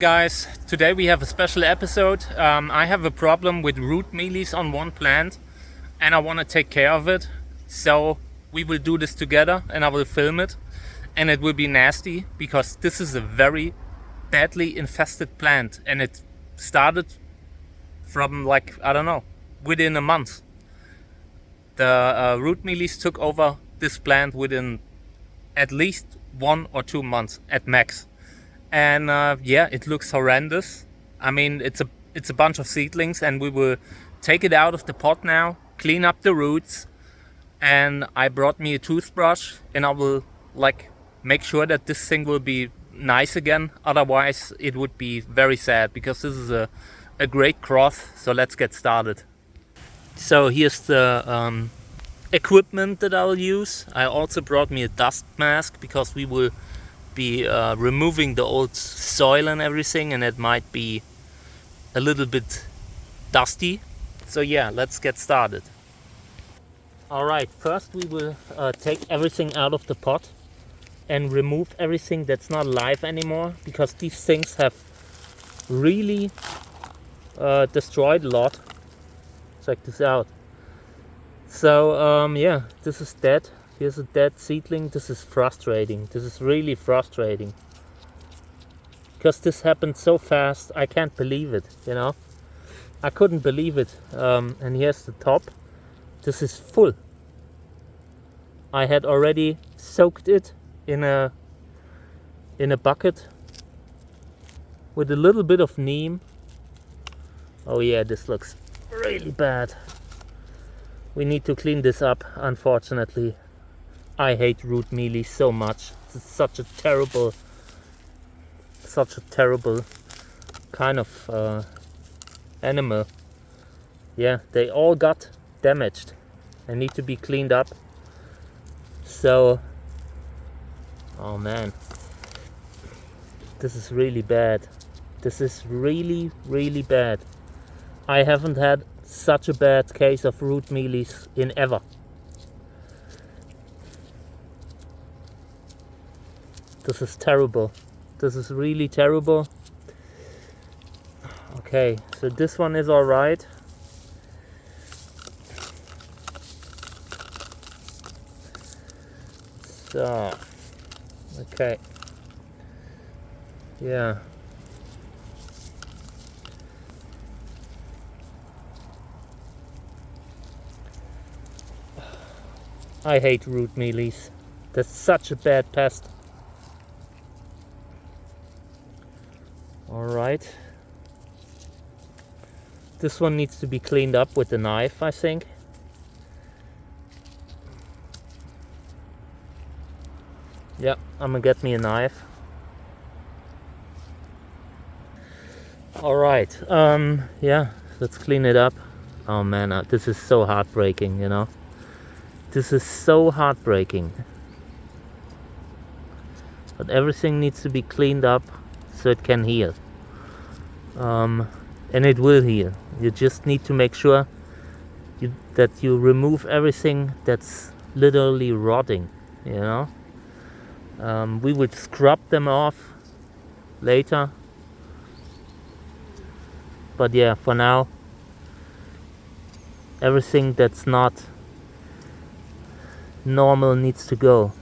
Guys, today we have a special episode. I have a problem with root mealies on one plant and I want to take care of it. So we will do this together and I will film it, and it will be nasty because this is a very badly infested plant and it started from, like, I don't know, within a month. The root mealies took over this plant within at least 1 or 2 months at max. And yeah, it looks horrendous. I mean, it's a bunch of seedlings, and we will take it out of the pot now, clean up the roots, and I brought me a toothbrush, and I will make sure that this thing will be nice again. Otherwise, it would be very sad because this is a great cross. So let's get started. So here's the equipment that I'll use. I also brought me a dust mask because we will be removing the old soil and everything, and it might be a little bit dusty. So yeah, let's get started. Alright, first we will take everything out of the pot and remove everything that's not alive anymore, because these things have really destroyed a lot. Check this out. So yeah, this is dead. Here's a dead seedling. This is frustrating. This is really frustrating. Because this happened so fast. I can't believe it, you know. I couldn't believe it. And here's the top. This is full. I had already soaked it in a bucket with a little bit of neem. Oh yeah, this looks really bad. We need to clean this up, unfortunately. I hate root mealy so much. It's such a terrible kind of animal. Yeah, they all got damaged and need to be cleaned up. So, oh man, this is really bad. This is really, really bad. I haven't had such a bad case of root mealies in ever. This is terrible. This is really terrible. Okay, so this one is alright. So, okay. Yeah. I hate root mealies. That's such a bad pest. Alright. This one needs to be cleaned up with a knife, I think. Yeah, I'm gonna get me a knife. Alright, yeah, let's clean it up. Oh man, this is so heartbreaking, you know. This is so heartbreaking. But everything needs to be cleaned up so it can heal. And it will heal. You just need to make sure that you remove everything that's literally rotting, you know. We would scrub them off later. But yeah, for now, everything that's not normal needs to go.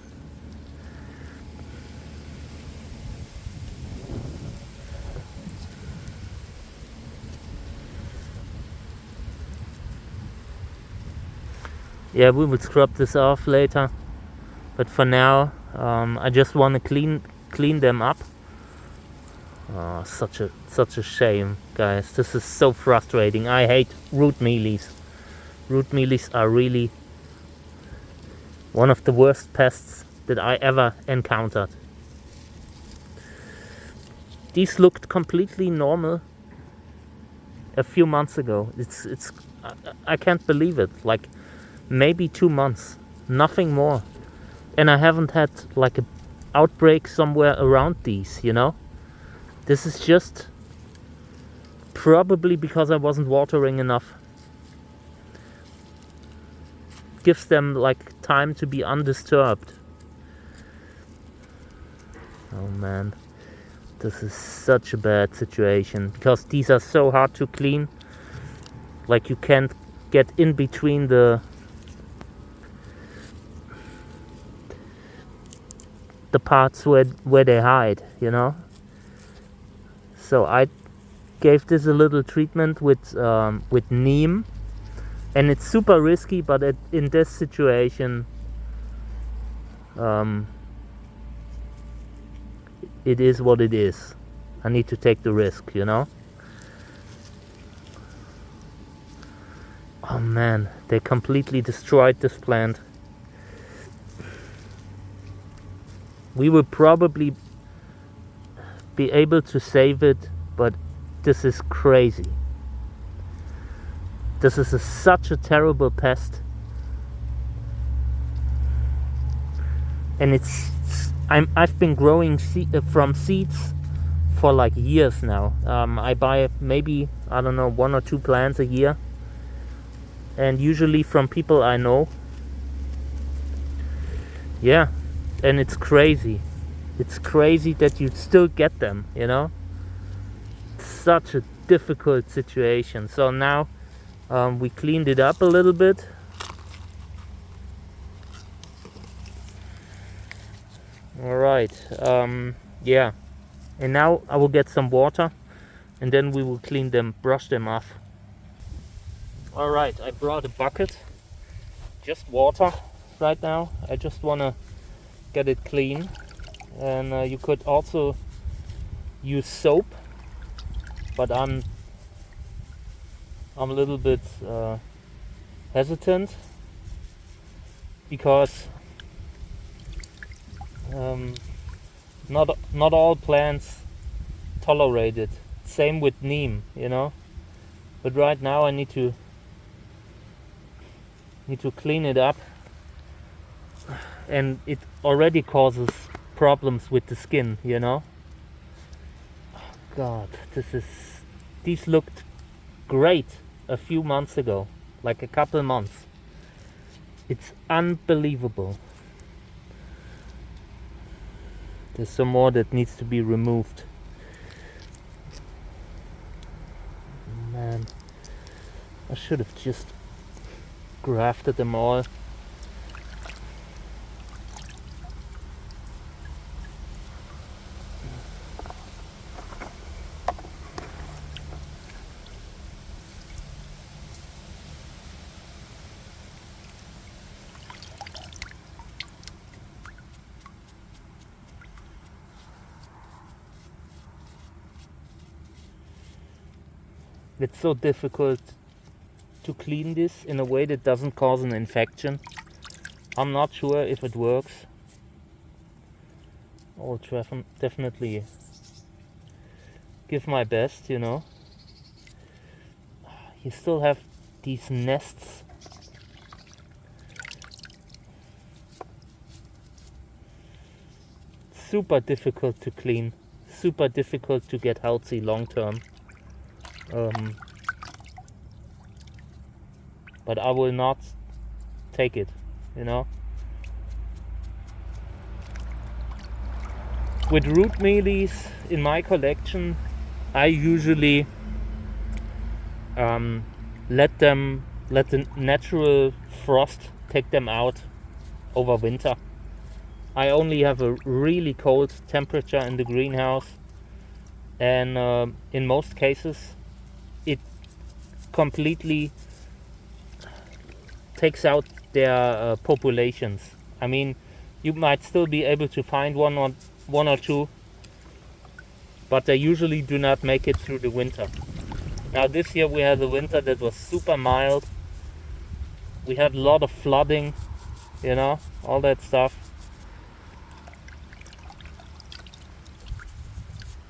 Yeah, we will scrub this off later, but for now, I just want to clean them up. Oh, such a shame, guys. This is so frustrating. I hate root mealies. Root mealies are really one of the worst pests that I ever encountered. These looked completely normal a few months ago. I can't believe it. Like, maybe 2 months, nothing more, and I haven't had like an outbreak somewhere around these, you know. This is just probably because I wasn't watering enough. Gives them like time to be undisturbed. Oh man, This is such a bad situation because these are so hard to clean. Like, you can't get in between the parts where they hide, you know. So I gave this a little treatment with Neem, and it's super risky, but in this situation it is what it is. I need to take the risk, you know. Oh man, they completely destroyed this plant. We will probably be able to save it, but this is crazy. This is such a terrible pest. And I've been growing from seeds for like years now. I buy maybe, I don't know, 1 or 2 plants a year, and usually from people I know. Yeah, and it's crazy. It's crazy that you still get them, you know. Such a difficult situation. So now we cleaned it up a little bit. All right. Yeah, and now I will get some water, and then we will clean them, brush them off. All right, I brought a bucket, just water right now. I just want to get it clean. And you could also use soap, but I'm a little bit hesitant because not all plants tolerate it. Same with Neem, you know. But right now I need to clean it up, and it already causes problems with the skin, you know. Oh God, these looked great a few months ago, like a couple months. It's unbelievable. There's some more that needs to be removed. Man, I should have just grafted them all. It's so difficult to clean this in a way that doesn't cause an infection. I'm not sure if it works. I'll definitely give my best, you know. You still have these nests. Super difficult to clean. Super difficult to get healthy long term. But I will not take it, you know. With root mealies in my collection, I usually let the natural frost take them out over winter. I only have a really cold temperature in the greenhouse, and in most cases it completely takes out their populations. I mean, you might still be able to find one or two, but they usually do not make it through the winter. Now this year we had a winter that was super mild. We had a lot of flooding, you know, all that stuff.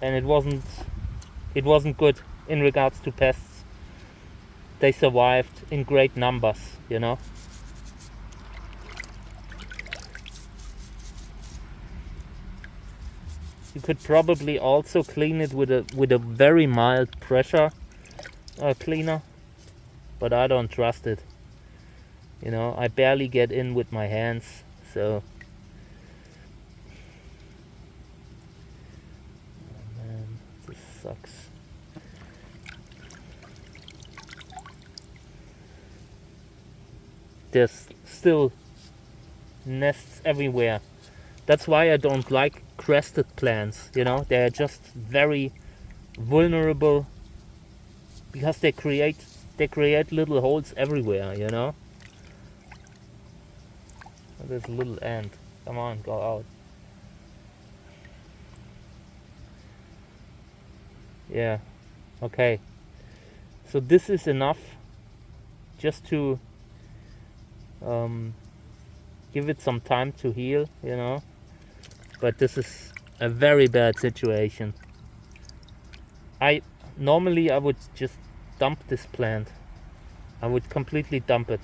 And it wasn't good in regards to pests. They survived in great numbers, you know. You could probably also clean it with a very mild pressure cleaner, but I don't trust it. You know, I barely get in with my hands, so. Oh, man. sucks. There's still nests everywhere. That's why I don't like crested plants, you know, they're just very vulnerable because they create little holes everywhere, you know. Oh, there's a little ant. Come on, go out. Yeah, okay. So this is enough just to give it some time to heal, you know. But this is a very bad situation. Normally I would just dump this plant. I would completely dump it.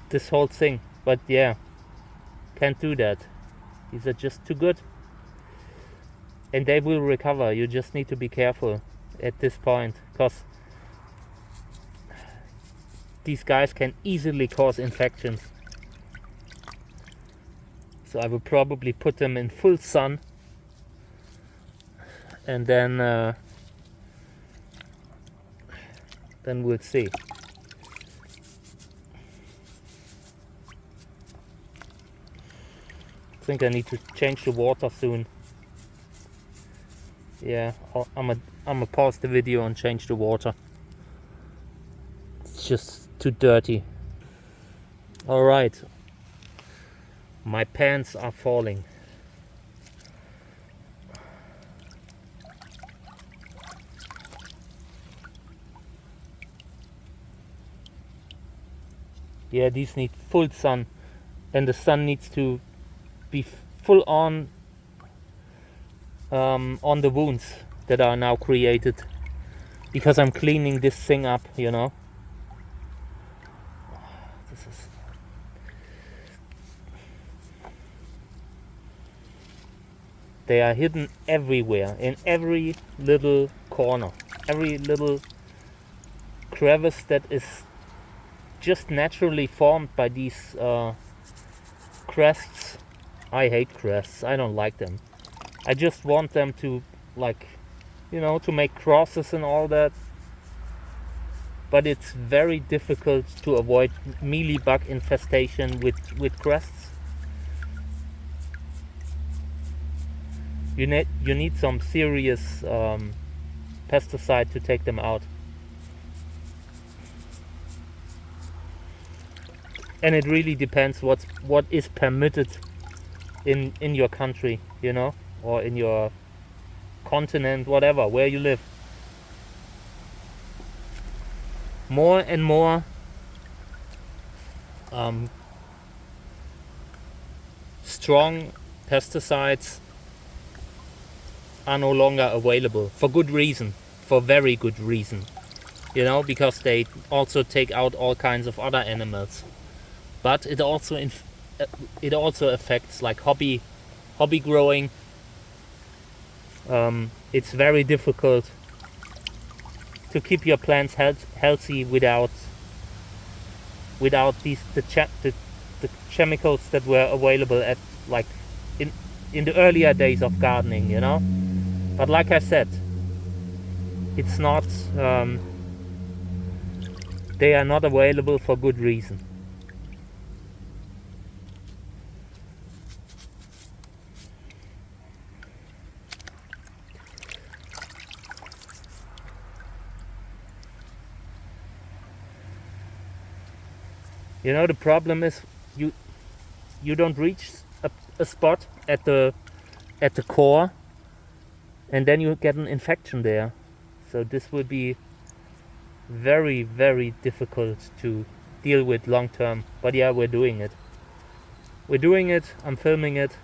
This whole thing. But yeah, can't do that. These are just too good. And they will recover. You just need to be careful at this point, because these guys can easily cause infections. So I will probably put them in full sun, and then we'll see. I think I need to change the water soon. Yeah, I'm gonna pause the video and change the water. It's just too dirty. All right, my pants are falling. Yeah, these need full sun, and the sun needs to be full on the wounds that are now created, because I'm cleaning this thing up, you know. They are hidden everywhere, in every little corner, every little crevice that is just naturally formed by these crests. I hate crests, I don't like them. I just want them to, like, you know, to make crosses and all that. But it's very difficult to avoid mealy bug infestation with crests. You need some serious pesticide to take them out. And it really depends what is permitted in your country, you know, or in your continent, whatever, where you live. More and more strong pesticides are no longer available, for good reason, for very good reason, you know, because they also take out all kinds of other animals. But it also affects like hobby growing. It's very difficult to keep your plants healthy without the chemicals that were available at, like, in the earlier days of gardening, you know. But like I said, it's not they are not available for good reason. You know, the problem is you don't reach a spot at the core, and then you get an infection there. So this will be very, very difficult to deal with long term. But yeah, we're doing it. I'm filming it.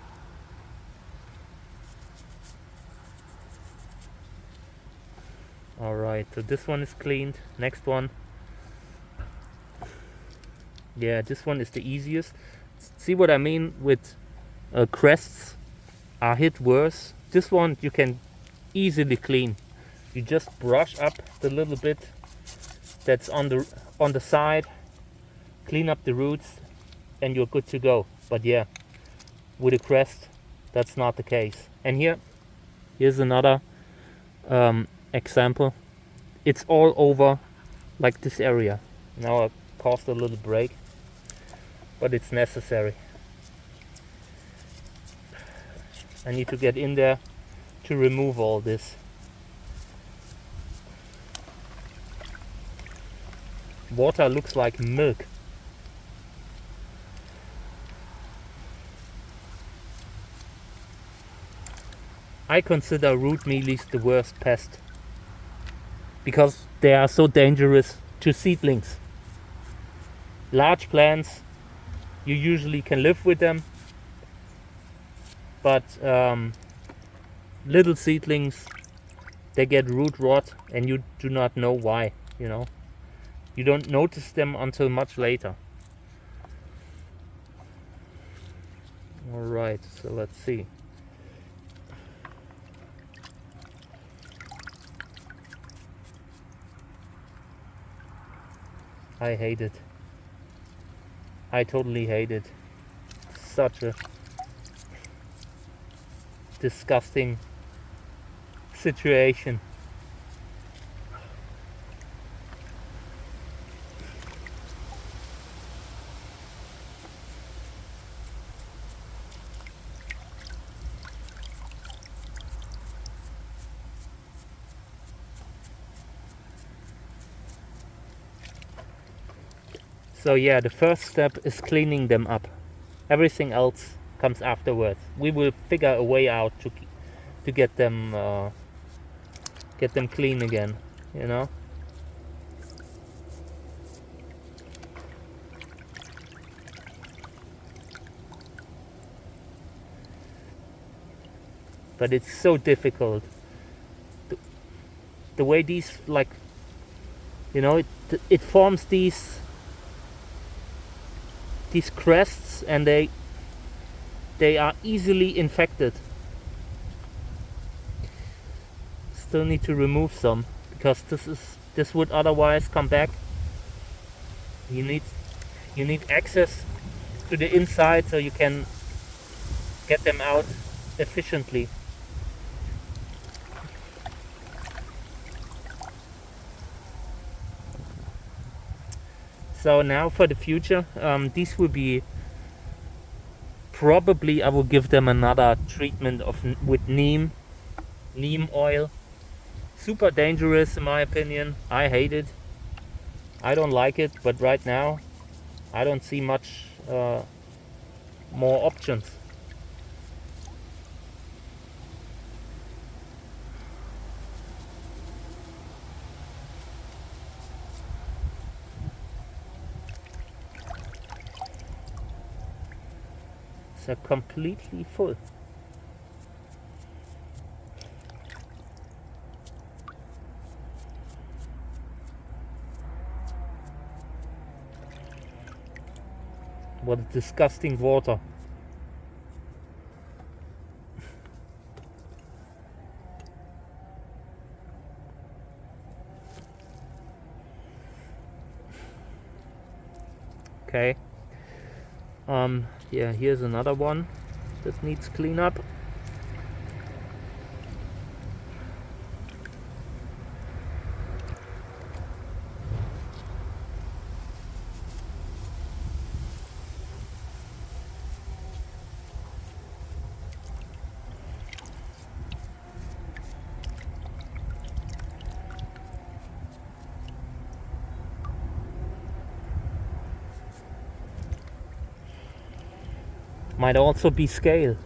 Alright, so this one is cleaned. Next one. Yeah, this one is the easiest. See what I mean with crests are hit worse. This one you can easily clean. You just brush up the little bit that's on the side, clean up the roots, and you're good to go. But yeah, with a crest, that's not the case. And here's another example, it's all over like this area. Now I caused a little break, but it's necessary. I need to get in there to remove all this. Water looks like milk. I consider root mealies the worst pest because they are so dangerous to seedlings. Large plants, you usually can live with them, but little seedlings, they get root rot and you do not know why, you know. You don't notice them until much later. Alright, so let's see. I hate it. I totally hate it. Such a disgusting situation. So yeah, the first step is cleaning them up. Everything else comes afterwards. We will figure a way out to get them clean again, you know. But it's so difficult. The way these, like, you know, it forms these crests, and they are easily infected. Still need to remove some because this would otherwise come back. You need access to the inside so you can get them out efficiently. So now for the future, these will be probably, I will give them another treatment with neem oil. Super dangerous in my opinion. I hate it. I don't like it, but right now I don't see much more options. They're completely full. What a disgusting water. Okay. Yeah, here's another one that needs cleanup. Might also be scale,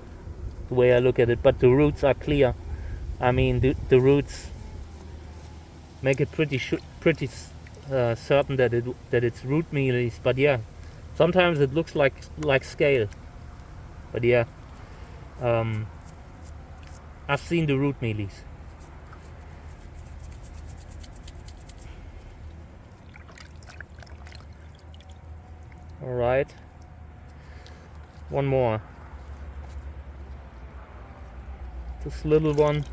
the way I look at it, but the roots are clear. I mean, the roots make it pretty certain that it's root mealies. But yeah, sometimes it looks like scale. But yeah, I've seen the root mealies. All right. One more. This little one.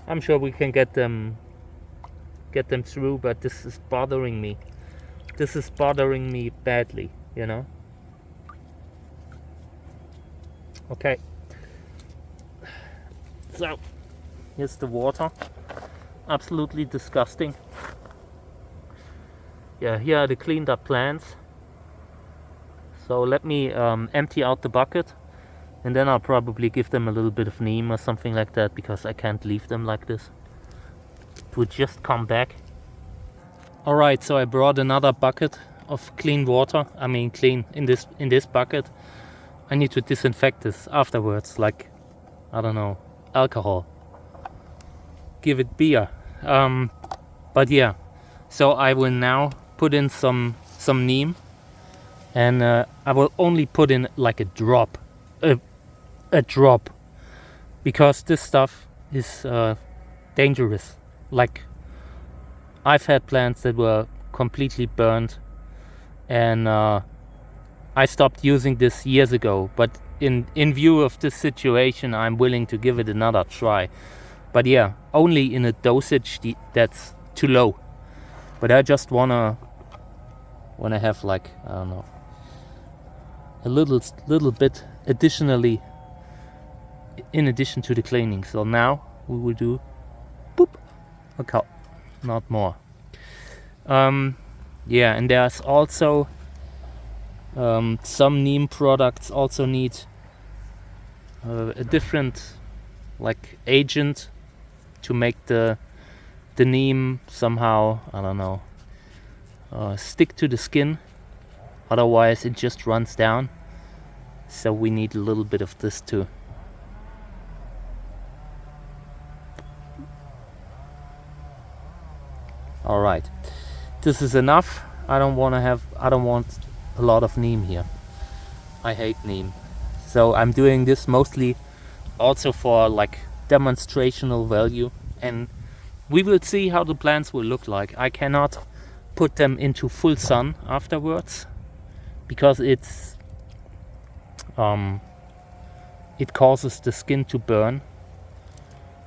I'm sure we can get them through, but this is bothering me. This is bothering me badly, you know. Okay. So here's the water. Absolutely disgusting. Yeah, here are the cleaned up plants. So let me empty out the bucket, and then I'll probably give them a little bit of neem or something like that, because I can't leave them like this. It would just come back. Alright, so I brought another bucket of clean water. I mean clean in this bucket. I need to disinfect this afterwards, like, I don't know, alcohol. Give it beer. But yeah, so I will now put in some neem, and I will only put in like a drop, because this stuff is dangerous. Like, I've had plants that were completely burned, and I stopped using this years ago, but in view of this situation, I'm willing to give it another try. But yeah, only in a dosage that's too low. But I just wanna have, like, I don't know, a little bit additionally, in addition to the cleaning. So now we will do boop, okay, not more. Yeah, and there's also some neem products also need a different, like, agent to make the neem somehow, I don't know, stick to the skin. Otherwise it just runs down. So we need a little bit of this too. Alright, this is enough. I don't want a lot of neem here. I hate neem. So I'm doing this mostly also for, like, demonstrational value, and we will see how the plants will look like. I cannot put them into full sun afterwards, because it causes the skin to burn.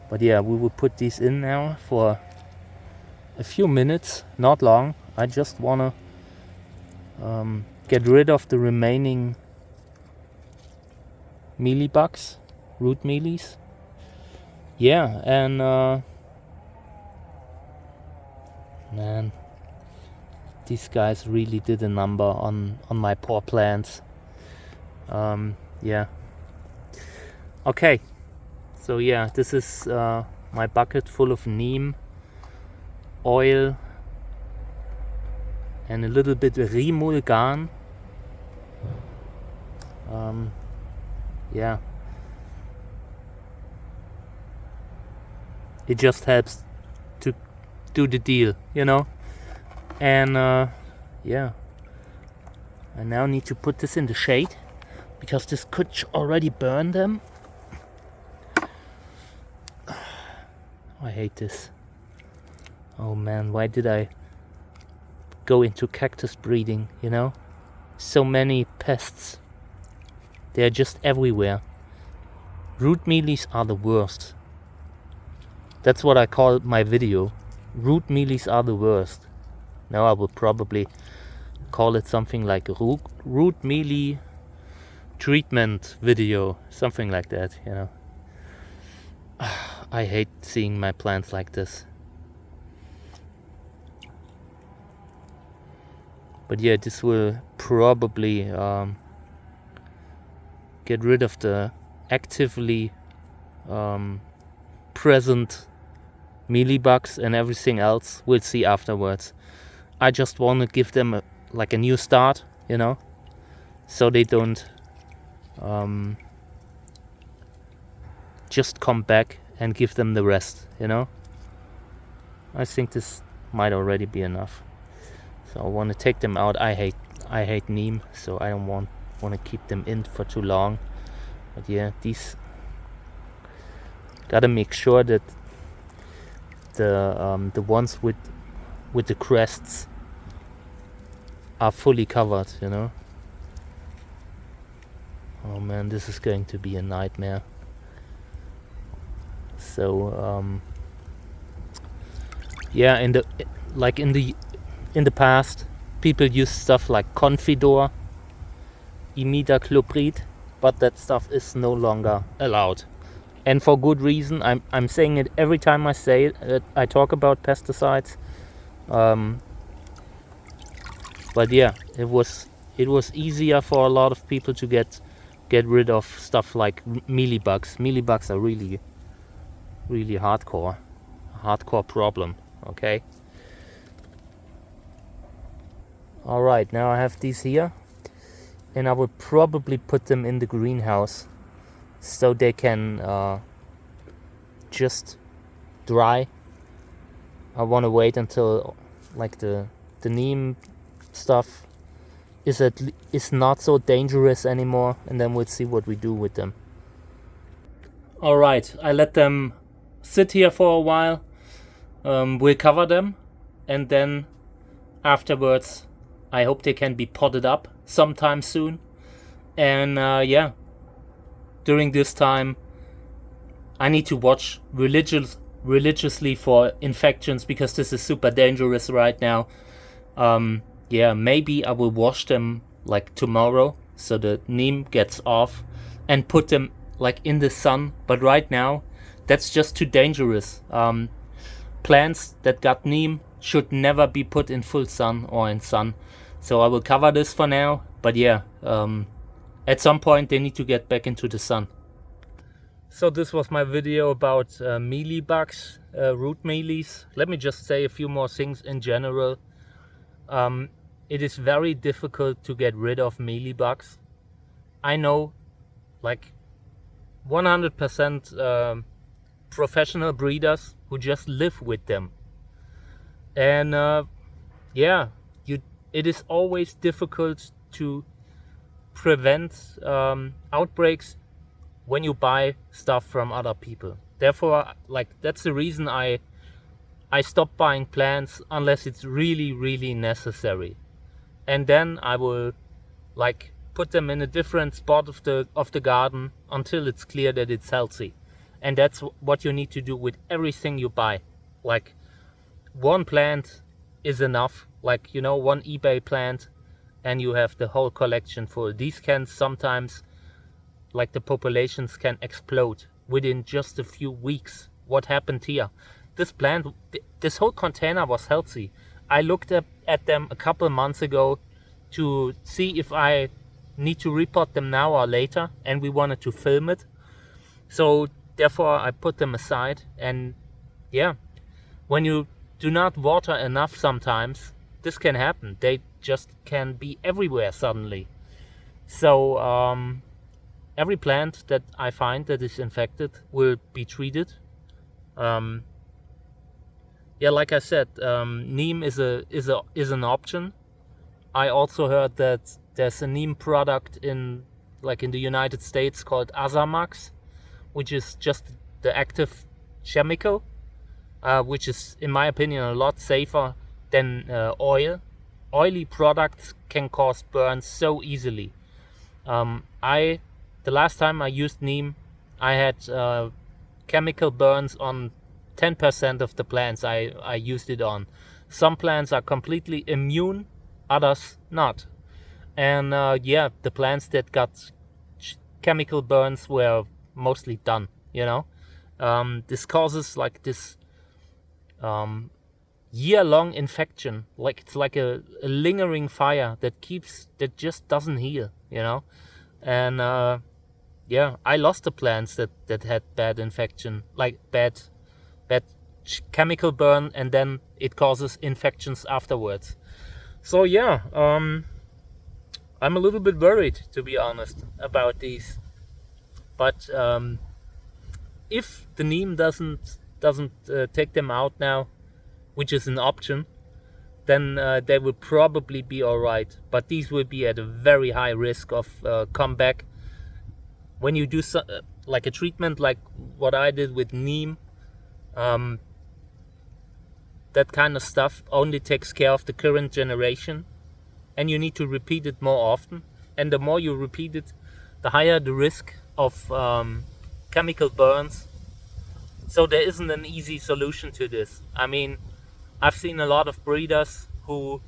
But yeah, we will put these in now for a few minutes, not long. I just wanna get rid of the remaining mealy bugs, root mealies. Yeah, and man, these guys really did a number on my poor plants. Yeah. Okay, so yeah, this is my bucket full of neem oil and a little bit remulgan. Yeah, it just helps to do the deal, you know. And yeah, I now need to put this in the shade, because this could already burn them. I hate this. Oh man, why did I go into cactus breeding, you know? So many pests. They are just everywhere. Root mealies are the worst. That's what I call my video. Root mealies are the worst. Now I will probably call it something like root mealy treatment video. Something like that, you know. I hate seeing my plants like this. But yeah, this will probably get rid of the actively present mealy bugs and everything else. We'll see afterwards. I just want to give them a new start, you know, so they don't just come back, and give them the rest, you know. I think this might already be enough. So I want to take them out. I hate neem, so I don't want to keep them in for too long. But yeah, these gotta make sure that the ones with the crests are fully covered, you know. Oh man, this is going to be a nightmare. So yeah, in the past, people used stuff like Confidor, imidacloprid, but that stuff is no longer allowed. and for good reason. I'm saying it every time I say it, I talk about pesticides. But yeah, it was easier for a lot of people to get rid of stuff like mealy bugs. Mealy bugs are really hardcore problem. Okay. All right, now I have these here, and I will probably put them in the greenhouse so they can just dry. I want to wait until like the neem stuff is not so dangerous anymore, and then we'll see what we do with them. All right, I let them sit here for a while. We'll cover them, and then afterwards I hope they can be potted up sometime soon. And yeah, during this time I need to watch religiously for infections, because this is super dangerous right now. Yeah, maybe I will wash them like tomorrow so the neem gets off, and put them like in the sun. But right now that's just too dangerous. Plants that got neem should never be put in full sun or in sun. So I will cover this for now, but yeah, at some point they need to get back into the sun. So this was my video about mealy bugs, root mealies. Let me just say a few more things in general. It is very difficult to get rid of mealy bugs. I know like 100% professional breeders who just live with them. And yeah, it is always difficult to prevent outbreaks when you buy stuff from other people. Therefore, like, that's the reason I stop buying plants unless it's really necessary. And then I will like put them in a different spot of the garden until it's clear that it's healthy. And that's what you need to do with everything you buy. Like, one plant is enough, like, you know, one eBay plant, and you have the whole collection full. These can sometimes, like, the populations can explode within just a few weeks. What happened here? This plant, this whole container was healthy. I looked at them a couple months ago to see if I need to repot them now or later, and we wanted to film it. So therefore I put them aside. And yeah, when you do not water enough, sometimes this can happen. They just can be everywhere suddenly. So every plant that I find that is infected will be treated. Yeah, like I said, neem is an option. I also heard that there's a neem product in the United States called Azamax, which is just the active chemical, which is, in my opinion, a lot safer than oil. Oily products can cause burns so easily. The last time I used neem, I had chemical burns on 10% of the plants I used it on. Some plants are completely immune, others not. And yeah, the plants that got chemical burns were mostly done, you know. This causes like this year-long infection. Like, it's like a lingering fire that just doesn't heal, you know. And yeah, I lost the plants that had bad infection, like bad chemical burn, and then it causes infections afterwards. So yeah, I'm a little bit worried, to be honest, about these. But if the neem doesn't take them out now, which is an option, then they will probably be all right. But these will be at a very high risk of comeback. When you do like a treatment like what I did with neem, that kind of stuff only takes care of the current generation, and you need to repeat it more often. And the more you repeat it, the higher the risk of chemical burns. So there isn't an easy solution to this. I mean, I've seen a lot of breeders who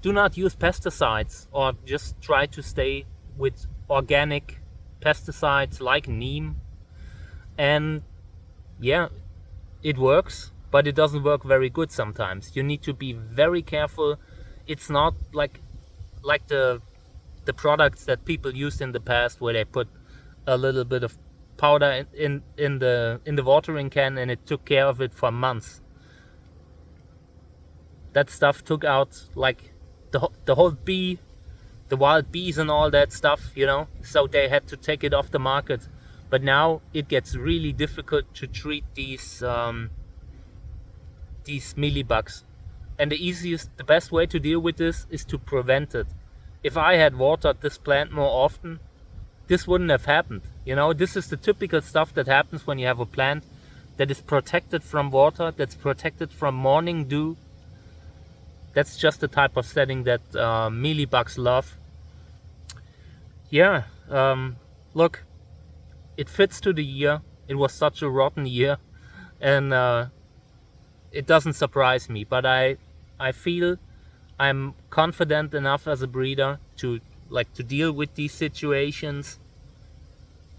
do not use pesticides, or just try to stay with organic pesticides like neem. And yeah, it works, but it doesn't work very good sometimes. You need to be very careful. It's not like the products that people used in the past, where they put a little bit of powder in the watering can and it took care of it for months. That stuff took out like the whole bee, the wild bees and all that stuff, you know, so they had to take it off the market. But now it gets really difficult to treat these mealybugs. And the best way to deal with this is to prevent it. If I had watered this plant more often, this wouldn't have happened. You know, this is the typical stuff that happens when you have a plant that is protected from water, that's protected from morning dew. That's just the type of setting that mealybugs love. Yeah, look, it fits to the year. It was such a rotten year, and it doesn't surprise me. But I feel I'm confident enough as a breeder to deal with these situations.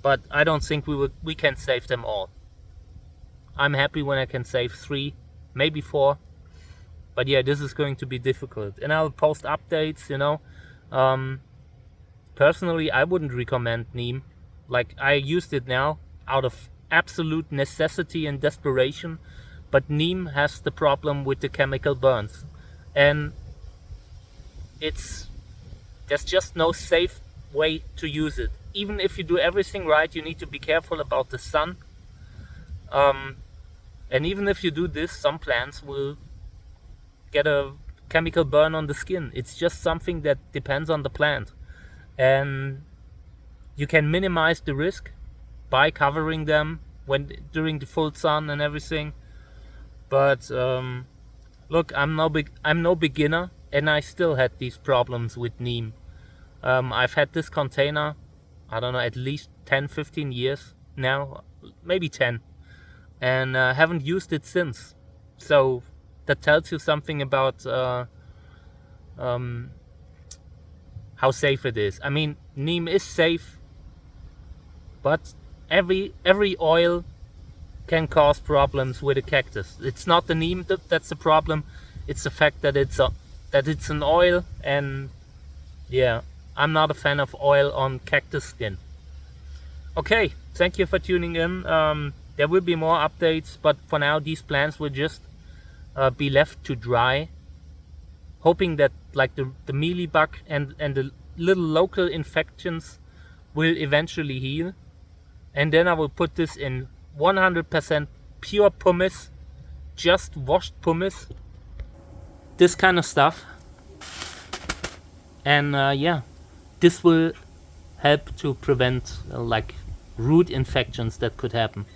But I don't think we can save them all. I'm happy when I can save 3, maybe 4. But yeah, this is going to be difficult. And I'll post updates, you know. Personally, I wouldn't recommend Neem. Like, I used it now out of absolute necessity and desperation. But Neem has the problem with the chemical burns. And there's just no safe way to use it. Even if you do everything right, you need to be careful about the sun. And even if you do this, some plants will get a chemical burn on the skin. It's just something that depends on the plant. And you can minimize the risk by covering them during the full sun and everything. But look, I'm no beginner, and I still had these problems with Neem. I've had this container, I don't know, at least 10-15 years now, maybe 10, and haven't used it since. So that tells you something about how safe it is. I mean, Neem is safe, but every oil can cause problems with a cactus. It's not the Neem that's the problem. It's the fact that it's an oil, and yeah, I'm not a fan of oil on cactus skin. Okay, thank you for tuning in. There will be more updates, but for now these plants will just be left to dry, hoping that like the mealybug and the little local infections will eventually heal. And then I will put this in 100% pure pumice, just washed pumice, this kind of stuff. And yeah, this will help to prevent like root infections that could happen.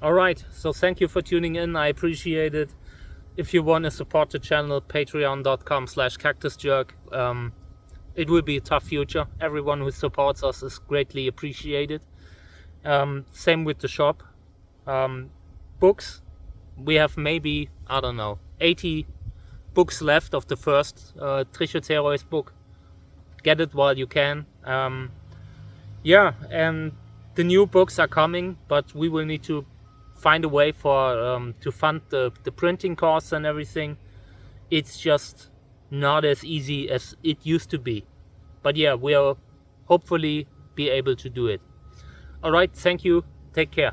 Alright, so thank you for tuning in. I appreciate it. If you want to support the channel, patreon.com/cactusjerk. It will be a tough future. Everyone who supports us is greatly appreciated. Same with the shop. Books, we have maybe, I don't know, 80 books left of the first Trichocereus book. Get it while you can. Yeah, and the new books are coming, but we will need to find a way for to fund the printing costs and everything. It's just not as easy as it used to be. But yeah, we'll hopefully be able to do it. Alright, thank you. Take care.